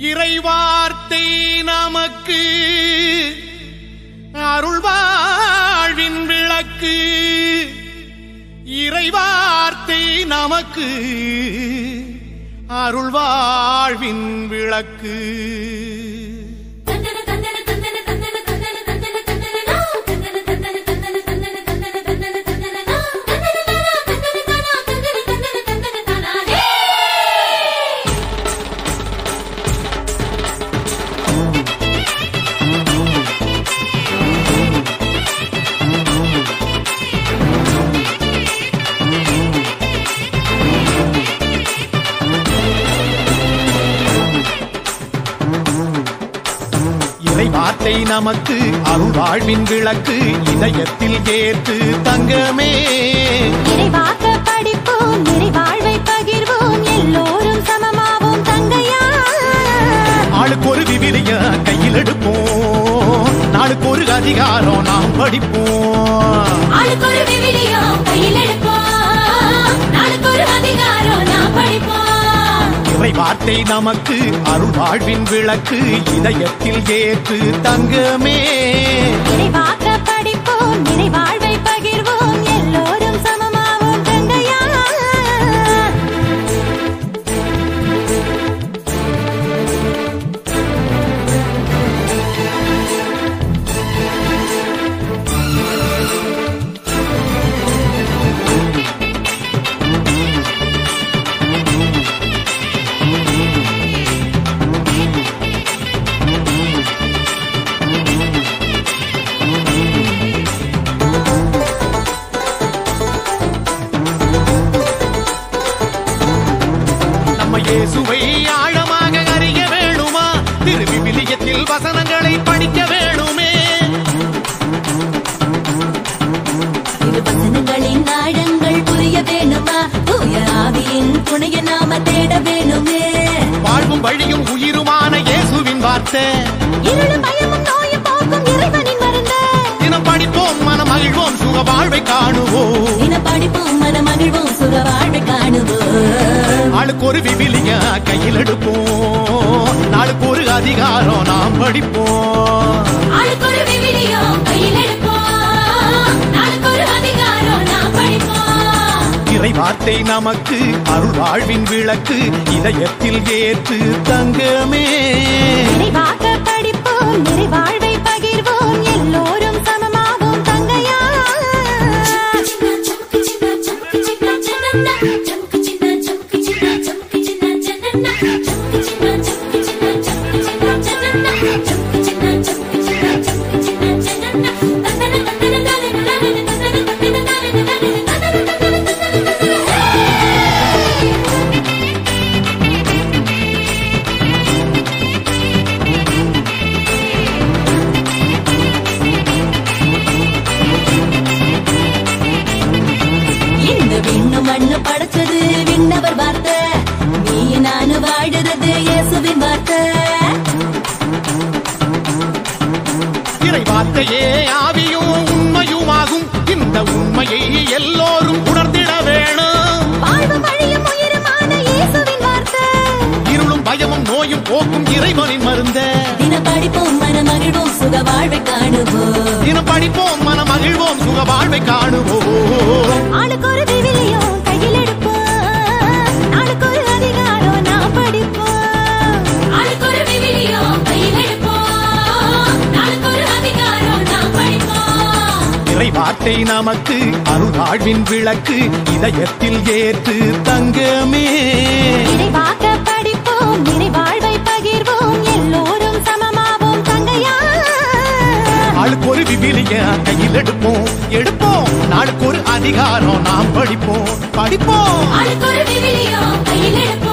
இறைவார்த்தை நமக்கு அருள்வாழ்வின் விளக்கு. இறைவார்த்தை நமக்கு அருள்வாழ்வின் விளக்கு. வார்த்தை நமக்கு அருள்வாழ்வின் விளக்கு. இதயத்தில் ஏற்று தங்கமே நிறைவாக்க படிப்போம், நிறைவாழ்வை பகிர்வோம், எல்லோரும் சமமாவோம் தங்கையா. ஆளுக்கு ஒரு விவிலிய கையில் எடுப்போம், நாளுக்கு ஒரு அதிகாரம் நாம் படிப்போம். ஆளுக்கு ஒரு விவிலியம் கையில் எடுப்போம், நாளுக்கு ஒரு அதிகாரம் நாம் படிப்போம். இறை வார்த்தை நமக்கு அருள்வாழ்வின் விளக்கு. இதயத்தில் ஏற்று தங்கமே நிறைவாக்க படிப்போம், நிறைவாழ்வை பகிர்வோம், எல்லோரும் சமமாவோம் தங்கையா. இயேசுவை ஆழமாக அறிய வேணுமா? திருவிவிலியத்தில் வசனங்களை படிக்க வேணுமே. வசனங்களின் ஆழங்கள் புரிய வேணுமா? தூய ஆவியின் துணையை நாம தேட வேணுமே. வாழ்வும் வழியும் உயிருமான இயேசுவின் வார்த்தை. இருளும் பயமும் நோயும் போக்கும் இறைவனின் மருந்து. தினம் படிப்போம், மனம் மகிழ்வோம், சுக வாழ்வை காணுவோம். தினம் படிப்போம், மனம் மகிழ்வோம், சுக வாழ்வை காணுவோம். ஆளுக்கு ஒரு விவிலிய கையில் எடுப்போம், நாளுக்கு ஒரு அதிகாரம் நாம் படிப்போம். ஆளுக்கு ஒரு விவிலியம் கையில் எடுப்போம், நாளுக்கு ஒரு அதிகாரம் நாம் படிப்போம். இறை வார்த்தை நமக்கு அருள்வாழ்வின் விளக்கு. இதயத்தில் ஏற்று தங்கமே நிறைவாக்க படிப்போம், நிறைவாழ்வை பகிர்வோம், எல்லோரும் சமமாவோம் தங்கையா. மண்ணு படைச்சது விண்ணவர் வார்த்தை, நீ நானு வாழுறது இயேசுவின் வார்த்தை. இறை வார்த்தையே ஆவியும் உண்மையுமாகும். இந்த உண்மையை எல்லோரும் உணர்ந்திட வேணும். வாழ்வும் வழியும் உயிருமான இயேசுவின் வார்த்தை. இருளும் பயமும் நோயும் போக்கும் இறைவனின் மருந்த. தினம் படிப்போம், மனம் மகிழ்வோம், சுக வாழ்வை காணுவோம். தினம் படிப்போம், மனம் மகிழ்வோம், சுக வாழ்வை காணுவோம். ஆளுக்கு ஒரு விவிலியம் கையில் எடுப்போம், நாளுக்கு ஒரு அதிகாரம் நாம் படிப்போம். ஆளுக்கு ஒரு விவிலியம் கையில் எடுப்போம், நாளுக்கு ஒரு அதிகாரம் நாம் படிப்போம். இறை வார்த்தை நமக்கு அருள்வாழ்வின் விளக்கு. இதயத்தில் ஏற்று தங்கமே நிறைவாக்க படிப்போம், நிறைவாழ்வை பகிர்வோம், எல்லோரும் சமமாவோம் தங்கையா. ஆளுக்கு ஒரு விவிலிய கையில் எடுப்போம், நாளுக்கு ஒரு அதிகாரம் நாம் படிப்போம். ஆளுக்கு ஒரு விவிலியம் கையில் எடுப்போம்.